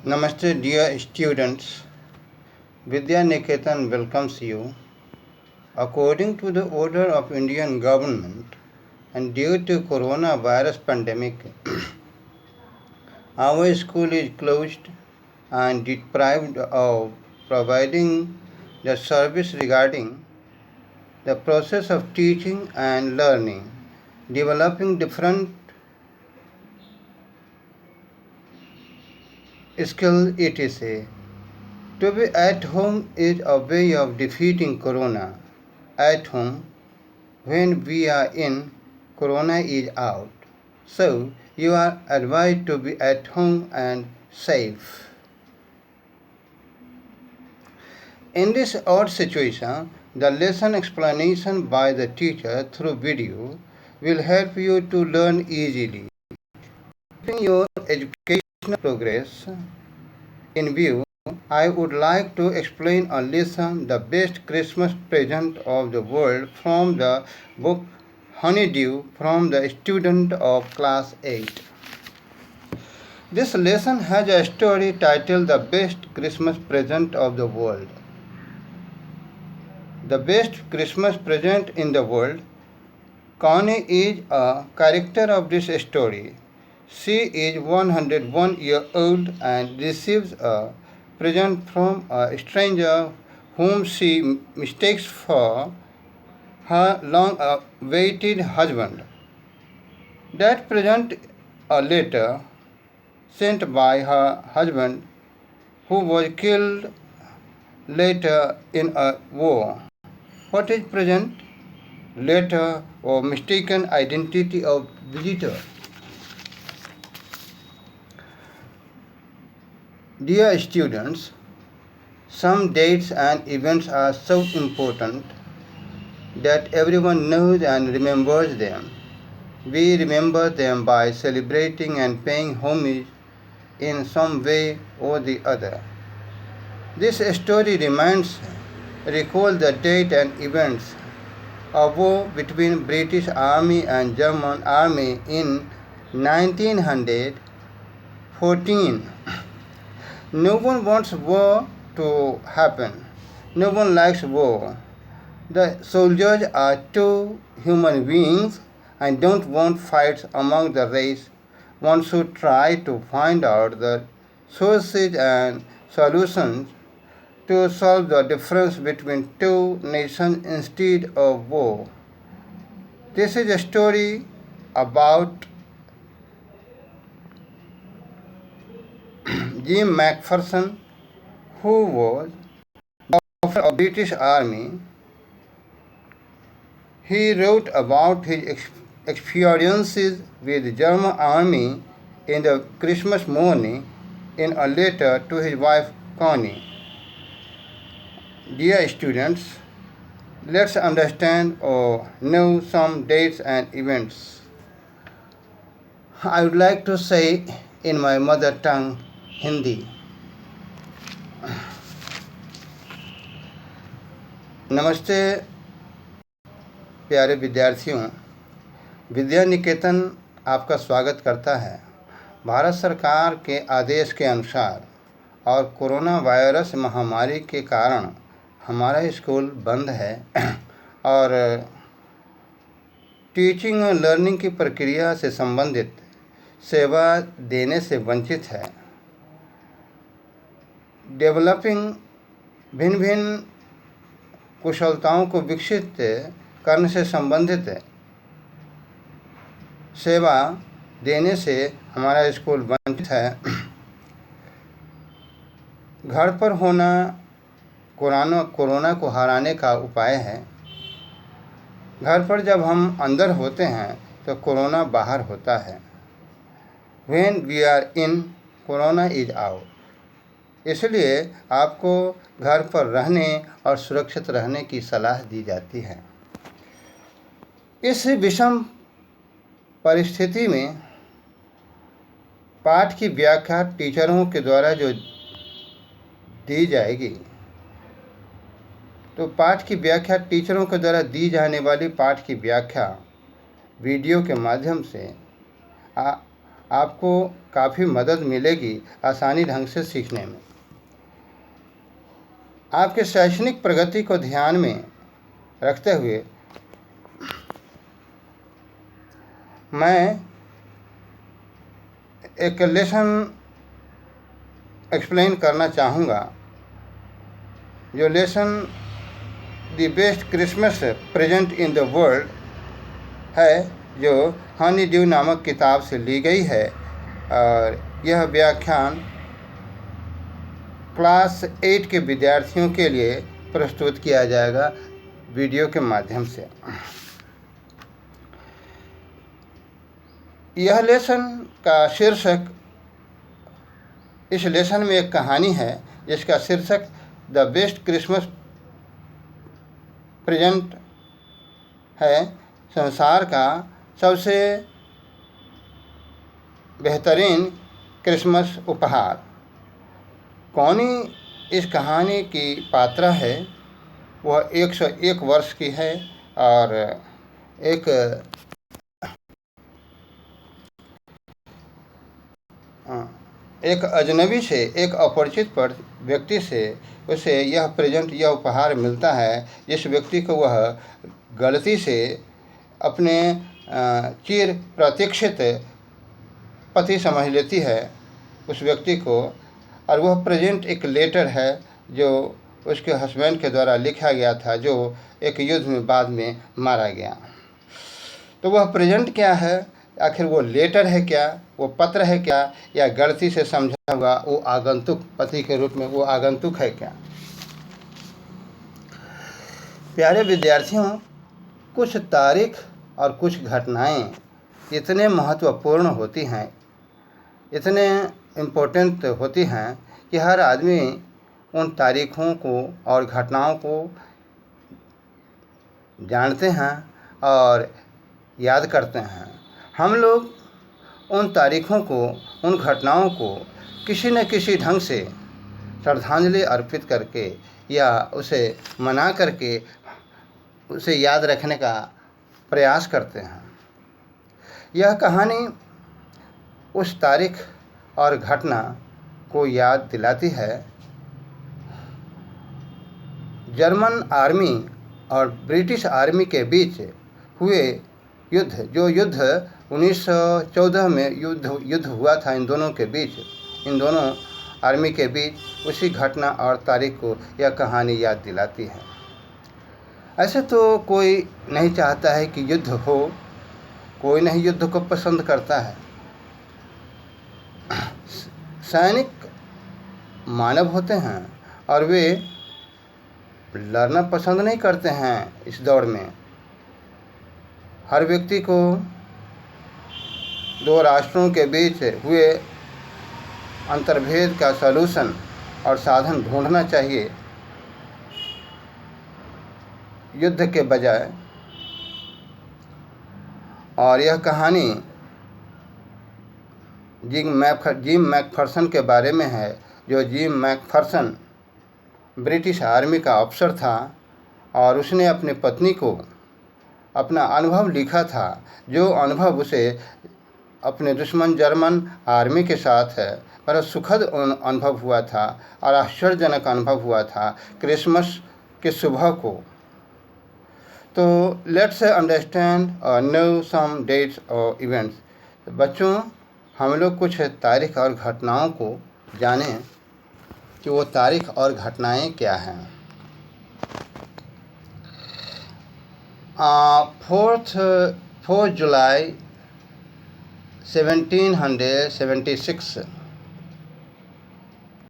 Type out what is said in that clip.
Namaste, dear students. Vidya Niketan welcomes you. According to the order of Indian government and due to coronavirus pandemic, our school is closed and deprived of providing the service regarding the process of teaching and learning, developing different skills, etc. To be at home is a way of defeating corona. At home, when we are in, corona is out. So you are advised to be at home and safe. In this odd situation, the lesson explanation by the teacher through video will help you to learn easily. Keeping your educational progress in view, I would like to explain a lesson, The Best Christmas Present of the World, from the book Honeydew from the student of class 8. This lesson has a story titled The Best Christmas Present of the World. The best Christmas present in the world. Connie is a character of this story. She is 101 years old and receives a present from a stranger whom she mistakes for her long-awaited husband. That present a letter sent by her husband who was killed later in a war. What is present? Letter or mistaken identity of visitor. Dear students, some dates and events are so important that everyone knows and remembers them. We remember them by celebrating and paying homage in some way or the other. This story recall the date and events. A war between British Army and German Army in 1914. No one wants war to happen. No one likes war. The soldiers are two human beings and don't want fights among the race. One should try to find out the sources and solutions to solve the difference between two nations instead of war. This is a story about Jim McPherson, who was officer of the British Army. He wrote about his experiences with the German Army in the Christmas morning in a letter to his wife Connie. Dear students, let's understand or know some dates and events. I would like to say in my mother tongue, Hindi. नमस्ते प्यारे विद्यार्थियों, विद्या निकेतन आपका स्वागत करता है। भारत सरकार के आदेश के अनुसार और कोरोना वायरस महामारी के कारण हमारा स्कूल बंद है और टीचिंग और लर्निंग की प्रक्रिया से संबंधित सेवा देने से वंचित है। डेवलपिंग भिन्न भिन्न कुशलताओं को विकसित करने से संबंधित सेवा देने से हमारा स्कूल वंचित है। घर पर होना कोरोना को हराने का उपाय है। घर पर जब हम अंदर होते हैं तो कोरोना बाहर होता है। When we are in, corona is out. इसलिए आपको घर पर रहने और सुरक्षित रहने की सलाह दी जाती है। इस विषम परिस्थिति में पाठ की व्याख्या टीचरों के द्वारा जो दी जाएगी, तो पाठ की व्याख्या टीचरों के द्वारा दी जाने वाली पाठ की व्याख्या वीडियो के माध्यम से आपको काफ़ी मदद मिलेगी आसानी ढंग से सीखने में। आपके शैक्षणिक प्रगति को ध्यान में रखते हुए मैं एक लेसन एक्सप्लेन करना चाहूँगा, जो lesson the best Christmas present in the world है, जो हनी ड्यू नामक किताब से ली गई है। और यह व्याख्यान क्लास 8 के विद्यार्थियों के लिए प्रस्तुत किया जाएगा वीडियो के माध्यम से। यह लेसन का शीर्षक, इस लेसन में एक कहानी है जिसका शीर्षक द बेस्ट क्रिसमस प्रेजेंट है, संसार का सबसे बेहतरीन क्रिसमस उपहार। कौनी इस कहानी की पात्रा है, वह 101 वर्ष की है और एक अजनबी से, एक अपरिचित व्यक्ति से उसे यह उपहार मिलता है, जिस व्यक्ति को वह गलती से अपने चिर प्रतीक्षित पति समझ लेती है उस व्यक्ति को। और वह प्रेजेंट एक लेटर है जो उसके हस्बैंड के द्वारा लिखा गया था, जो एक युद्ध में बाद में मारा गया। तो वह प्रेजेंट क्या है, आखिर वो लेटर है क्या, वो पत्र है क्या, या गलती से समझा हुआ वो आगंतुक, पति के रूप में वो आगंतुक है क्या। प्यारे विद्यार्थियों, कुछ तारीख और कुछ घटनाएं इतने महत्वपूर्ण होती हैं, इतने इम्पोर्टेंट होती हैं कि हर आदमी उन तारीखों को और घटनाओं को जानते हैं और याद करते हैं। हम लोग उन तारीखों को, उन घटनाओं को किसी न किसी ढंग से श्रद्धांजलि अर्पित करके या उसे मना करके उसे याद रखने का प्रयास करते हैं। यह कहानी उस तारीख और घटना को याद दिलाती है। जर्मन आर्मी और ब्रिटिश आर्मी के बीच हुए युद्ध, जो युद्ध 1914 में युद्ध हुआ था इन दोनों के बीच, इन दोनों आर्मी के बीच, उसी घटना और तारीख को यह कहानी याद दिलाती है। ऐसे तो कोई नहीं चाहता है कि युद्ध हो, कोई नहीं युद्ध को पसंद करता है। सैनिक मानव होते हैं और वे लड़ना पसंद नहीं करते हैं। इस दौर में हर व्यक्ति को दो राष्ट्रों के बीच हुए अंतर्भेद का सलूशन और साधन ढूंढना चाहिए, युद्ध के बजाय। और यह कहानी जिम मैकफर्सन के बारे में है, जो जिम मैकफर्सन ब्रिटिश आर्मी का अफसर था और उसने अपनी पत्नी को अपना अनुभव लिखा था, जो अनुभव उसे अपने दुश्मन जर्मन आर्मी के साथ बड़ा सुखद अनुभव हुआ था और आश्चर्यजनक अनुभव हुआ था क्रिसमस के सुबह को। तो लेट्स अंडरस्टैंड और नो सम डेट्स और इवेंट्स। बच्चों, हम लोग कुछ तारीख और घटनाओं को जानें कि वो तारीख और घटनाएं क्या हैं। 4 जुलाई 1776